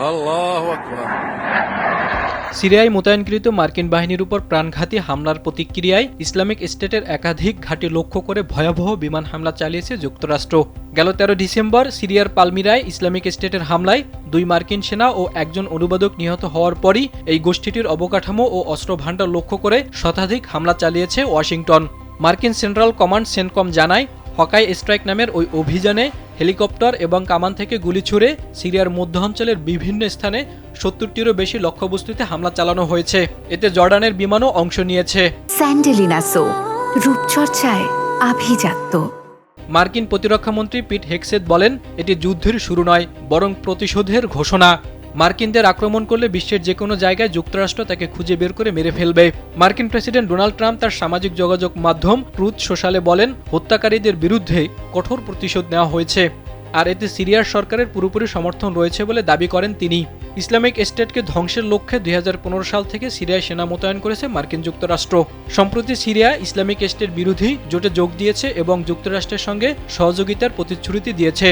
আল্লাহু আকবার। সিরিয়ায় মোতায়েনকৃত মার্কিন বাহিনীর উপর প্রাণঘাতী হামলার প্রতিক্রিয়ায় ইসলামিক স্টেটের একাধিক ঘাঁটি লক্ষ্য করে ভয়াবহ বিমান হামলা চালিয়েছে যুক্তরাষ্ট্র। গেল 13 ডিসেম্বর সিরিয়ার পালমিরায় ইসলামিক স্টেটের হামলায় 2 মার্কিন সেনা ও একজন অনুবাদক নিহত হওয়ার পরই এই গোষ্ঠীটির অবকাঠামো ও অস্ত্রভান্ডার লক্ষ্য করে শতাধিক হামলা চালিয়েছে ওয়াশিংটন। মার্কিন সেন্ট্রাল কমান্ড সেন্টকম জানায়, হকাই স্ট্রাইক নামের ওই অভিযানে হেলিকপ্টার এবং কামান থেকে গুলি ছুড়ে সিরিয়ার মধ্য অঞ্চলের বিভিন্ন স্থানে 70টিরও বেশি লক্ষ্যবস্তুতে হামলা চালানো হয়েছে। এতে জর্ডানের বিমানও অংশ নিয়েছে। স্যান্ডেলিনা সো, রূপচর্চায় আভিজাত্য। মার্কিন প্রতিরক্ষামন্ত্রী পিট হেগসেথ বলেন, এটি যুদ্ধের শুরু নয়, বরং প্রতিশোধের ঘোষণা। মার্কিনদের আক্রমণ করলে বিশ্বের যে কোনো জায়গায় যুক্তরাষ্ট্র তাকে খুঁজে বের করে মেরে ফেলবে। মার্কিন প্রেসিডেন্ট ডোনাল্ড ট্রাম্প তার সামাজিক যোগাযোগ মাধ্যম ট্রুথ সোশ্যালে বলেন, হত্যাকারীদের বিরুদ্ধে কঠোর প্রতিশোধ নেওয়া হয়েছে, আর এতে সিরিয়ার সরকারের পুরোপুরি সমর্থন রয়েছে বলে দাবি করেন তিনি। ইসলামিক স্টেটকে ধ্বংসের লক্ষ্যে 2015 সাল থেকে সিরিয়ায় সেনা মোতায়েন করেছে মার্কিন যুক্তরাষ্ট্র। সম্প্রতি সিরিয়া ইসলামিক স্টেট বিরোধী জোটে যোগ দিয়েছে এবং যুক্তরাষ্ট্রের সঙ্গে সহযোগিতার প্রতিশ্রুতি দিয়েছে।